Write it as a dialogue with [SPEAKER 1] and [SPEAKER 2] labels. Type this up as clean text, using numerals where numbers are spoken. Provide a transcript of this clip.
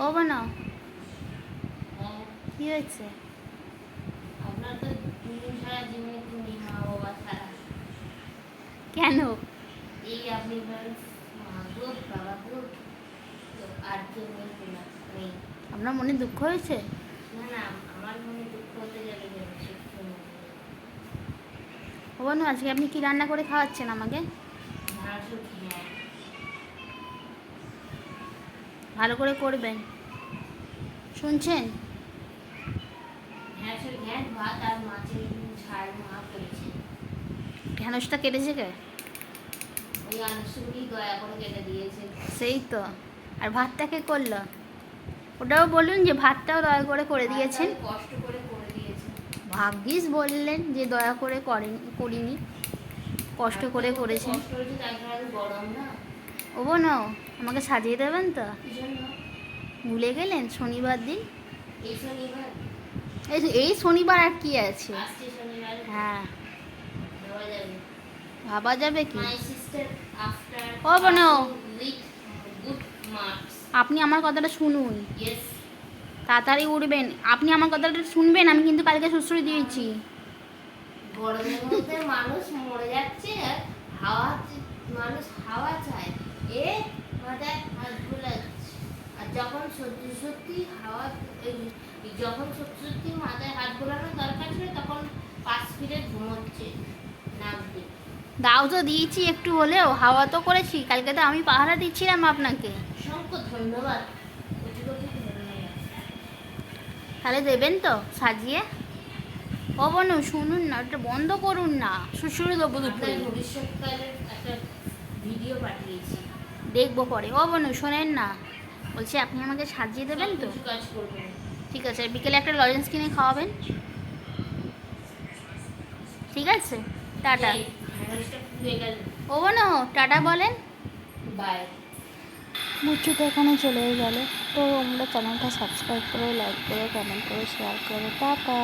[SPEAKER 1] ও বানাও,
[SPEAKER 2] হ্যাঁ,
[SPEAKER 1] কি হয়েছে?
[SPEAKER 2] আপনার তো দিন সারা জীবনে তুমি মা বাবা ছাড়া।
[SPEAKER 1] কেন?
[SPEAKER 2] এই আপনি বলেন মা গো বাবা গো, তো আর কেউ নেই কিনা নেই।
[SPEAKER 1] আপনার মনে দুঃখ হয়েছে?
[SPEAKER 2] না না, আমার মনে দুঃখ হতে গেলে যেন সত্যি মনে
[SPEAKER 1] ও বানু, আজকে আপনি কি রান্না করে খাওয়াচ্ছেন আমাকে?
[SPEAKER 2] ঢাড়সও হ্যাঁ।
[SPEAKER 1] ভালো করে করবেন, শুনছেন?
[SPEAKER 2] ঢ্যাঁড়সের ঘ্যাঁট ভাত আর মাছের ঝাল মা করেছে।
[SPEAKER 1] ঢ্যাঁড়সটা কেটেছে কে?
[SPEAKER 2] ওই আনুষঙ্গিক দয়া করে কেটে দিয়েছে।
[SPEAKER 1] সেই তো। আর ভাতটা কে করলো? ওটাও বলুন যে ভাতটাও দয়া করে করে দিয়েছেন।
[SPEAKER 2] ভাত কষ্ট করে করে দিয়েছে।
[SPEAKER 1] ভাগ্যিস বললেন যে দয়া করে করিনি, কষ্ট করে করেছেন।
[SPEAKER 2] কষ্ট হয়েছে, তার কারণে গরম না।
[SPEAKER 1] ও বোনো, আমাকে সাজিয়ে দেবেন তো?
[SPEAKER 2] কি জন্য?
[SPEAKER 1] ভুলে গেলেন শনিবার দিন?
[SPEAKER 2] এই শনিবার
[SPEAKER 1] এই শনিবার আর কি আছে?
[SPEAKER 2] আসছে শনিবার
[SPEAKER 1] হ্যাঁ,
[SPEAKER 2] দেওয়া যাবে।
[SPEAKER 1] ভাবা যাবে কি?
[SPEAKER 2] My sister after
[SPEAKER 1] O বোনো,
[SPEAKER 2] with good marks.
[SPEAKER 1] আপনি আমার কথাটা শুনুন,
[SPEAKER 2] Yes.
[SPEAKER 1] তাড়াতাড়ি উঠবেন। আপনি আমার কথাটা শুনবেন, আমি কিন্তু কালকে সুশ্রী দিয়েছি।
[SPEAKER 2] গরমের মধ্যে মানুষ মরে যাচ্ছে আর হাওয়া মানুষ হাওয়া চায়, এ মাথায় হাত বুলাচ্ছে। আর যখন সত্যি সত্যি হাওয়া যখন সত্যি সত্যি মাথায় হাত বোলানোর দরকার ছিল তখন পাশ ফিরে ঘুমোচ্ছে নাক দিয়ে।
[SPEAKER 1] দাও তো দিয়েছি একটু হলেও, হাওয়া তো করেছি। কালকে তো আমি পাহারা দিচ্ছিলাম আপনাকে।
[SPEAKER 2] অসংখ্য ধন্যবাদ, কোটি কোটি ধন্যবাদ।
[SPEAKER 1] তাহলে দেবেন তো সাজিয়ে? ও বোনু শুনুন না, ওটা বন্ধ করুন না, শ্বশুরে দেবো দুপুরে।
[SPEAKER 2] আপনার ভবিষ্যৎকালের একটা ভিডিও পাঠিয়েছি।
[SPEAKER 1] দেখবো পরে। ও বোনু শোনেন না, বলছি আপনি আমাকে সাজিয়ে দেবেন তো?
[SPEAKER 2] কিছু কাজ করবেন।
[SPEAKER 1] ঠিক আছে, বিকেলে একটা লজেন্স কিনে খাওয়াবেন। ঠিক আছে, টাটা।
[SPEAKER 2] এই ঢ্যাঁড়সটা ফুয়ে গেল।
[SPEAKER 1] ও বোনু, টাটা বলেন।
[SPEAKER 2] বাই।
[SPEAKER 1] মুচ্ছু তো এখানে চলে গেল। তো আমরা চ্যানেলটা সাবস্ক্রাইব করো, লাইক করো, কমেন্ট করো, শেয়ার করো। টাটা।